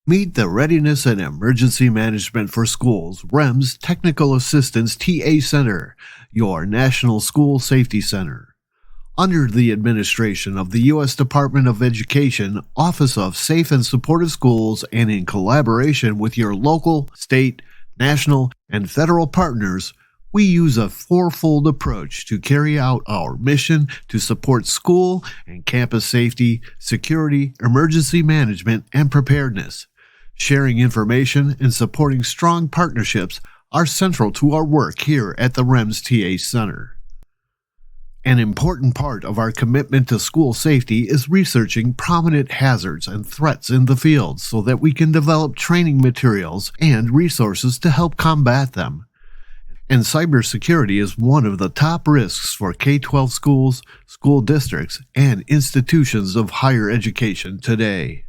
Meet the Readiness and Emergency Management for Schools REMS Technical Assistance TA Center, your National School Safety Center. Under the administration of the U.S. Department of Education, Office of Safe and Supportive Schools, and in collaboration with your local, state, national, and federal partners, we use a fourfold approach to carry out our mission to support school and campus safety, security, emergency management, and preparedness. Sharing information and supporting strong partnerships are central to our work here at the REMS TA Center. An important part of our commitment to school safety is researching prominent hazards and threats in the field so that we can develop training materials and resources to help combat them. And cybersecurity is one of the top risks for K-12 schools, school districts, and institutions of higher education today.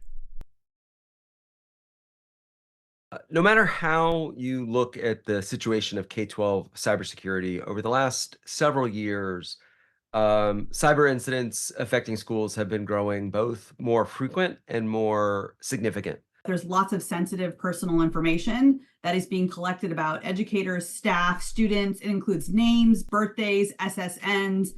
No matter how you look at the situation of K-12 cybersecurity over the last several years, cyber incidents affecting schools have been growing both more frequent and more significant. There's lots of sensitive personal information that is being collected about educators, staff, students. It includes names, birthdays, SSNs,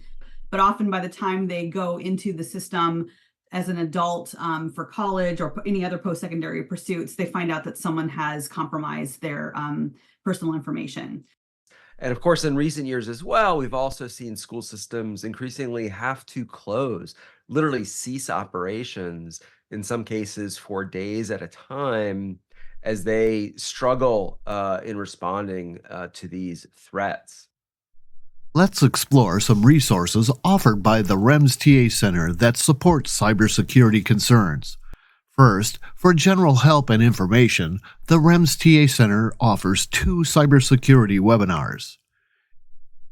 but often by the time they go into the system as an adult for college or any other post-secondary pursuits, they find out that someone has compromised their personal information. And of course, in recent years as well, we've also seen school systems increasingly have to close, literally cease operations, in some cases for days at a time, as they struggle in responding to these threats. Let's explore some resources offered by the REMS TA Center that support cybersecurity concerns. First, for general help and information, the REMS TA Center offers 2 cybersecurity webinars.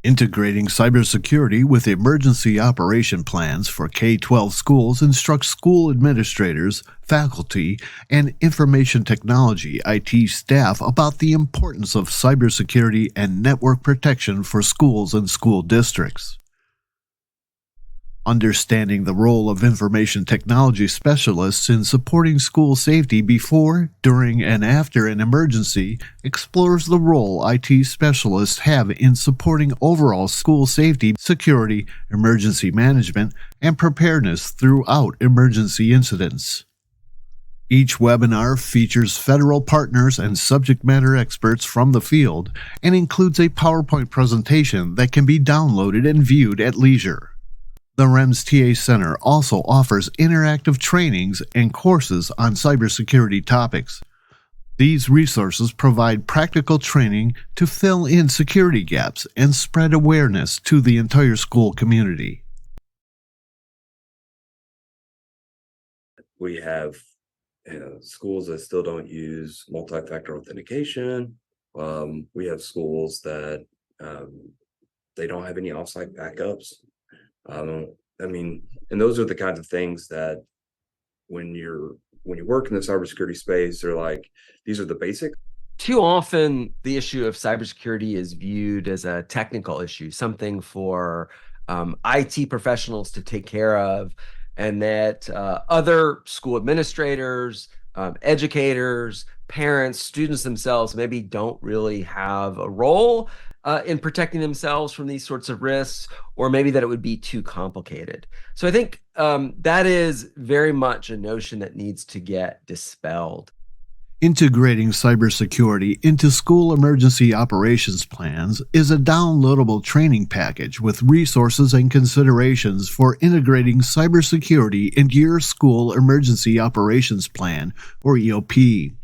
Integrating Cybersecurity with Emergency Operation Plans for K-12 Schools instructs school administrators, faculty, and information technology IT staff about the importance of cybersecurity and network protection for schools and school districts. Understanding the role of information technology specialists in supporting school safety before, during, and after an emergency explores the role IT specialists have in supporting overall school safety, security, emergency management, and preparedness throughout emergency incidents. Each webinar features federal partners and subject matter experts from the field and includes a PowerPoint presentation that can be downloaded and viewed at leisure. The REMS TA Center also offers interactive trainings and courses on cybersecurity topics. These resources provide practical training to fill in security gaps and spread awareness to the entire school community. We have schools that still don't use multi-factor authentication. We have schools that they don't have any offsite backups. And those are the kinds of things that when you work in the cybersecurity space, they're like, these are the basics. Too often, the issue of cybersecurity is viewed as a technical issue, something for IT professionals to take care of, and that other school administrators, educators, parents, students themselves maybe don't really have a role in protecting themselves from these sorts of risks, or maybe that it would be too complicated. So I think that is very much a notion that needs to get dispelled. Integrating cybersecurity into school emergency operations plans is a downloadable training package with resources and considerations for integrating cybersecurity into your school emergency operations plan, or EOP.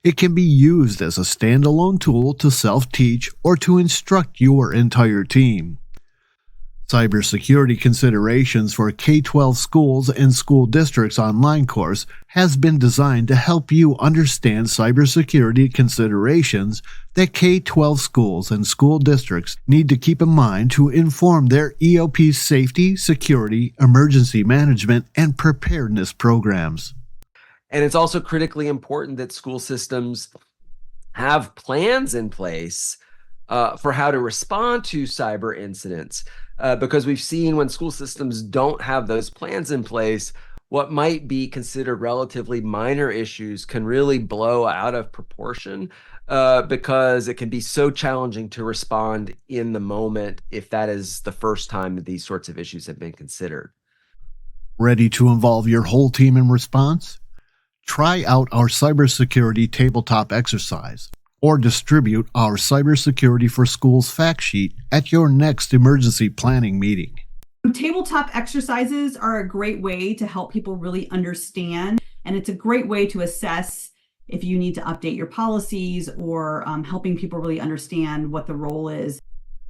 It can be used as a standalone tool to self-teach or to instruct your entire team. Cybersecurity Considerations for K-12 Schools and School Districts online course has been designed to help you understand cybersecurity considerations that K-12 schools and school districts need to keep in mind to inform their EOP safety, security, emergency management, and preparedness programs. And it's also critically important that school systems have plans in place for how to respond to cyber incidents, because we've seen when school systems don't have those plans in place, what might be considered relatively minor issues can really blow out of proportion because it can be so challenging to respond in the moment if that is the first time that these sorts of issues have been considered. Ready to involve your whole team in response? Try out our cybersecurity tabletop exercise or distribute our Cybersecurity for Schools fact sheet at your next emergency planning meeting. Tabletop exercises are a great way to help people really understand, and it's a great way to assess if you need to update your policies or helping people really understand what the role is.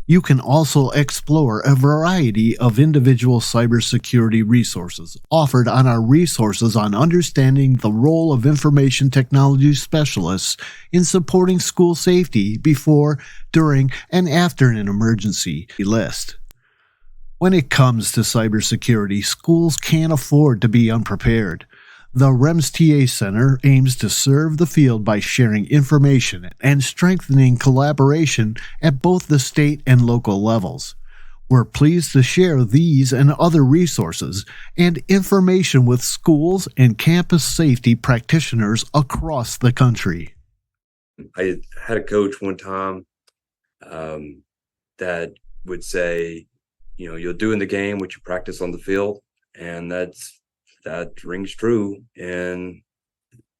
You can also explore a variety of individual cybersecurity resources offered on our resources on understanding the role of information technology specialists in supporting school safety before, during, and after an emergency list. When it comes to cybersecurity, schools can't afford to be unprepared. The REMS TA Center aims to serve the field by sharing information and strengthening collaboration at both the state and local levels. We're pleased to share these and other resources and information with schools and campus safety practitioners across the country. I had a coach one time that would say, you'll do in the game what you practice on the field, and that rings true in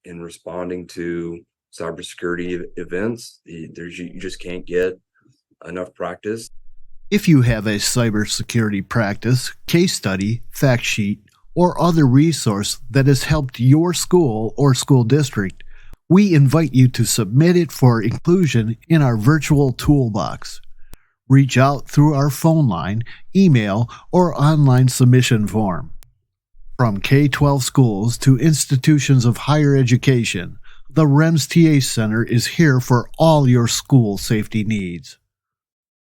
responding to cybersecurity events. You just can't get enough practice. If you have a cybersecurity practice, case study, fact sheet, or other resource that has helped your school or school district, we invite you to submit it for inclusion in our virtual toolbox. Reach out through our phone line, email, or online submission form. From K-12 schools to institutions of higher education, the REMS TA Center is here for all your school safety needs.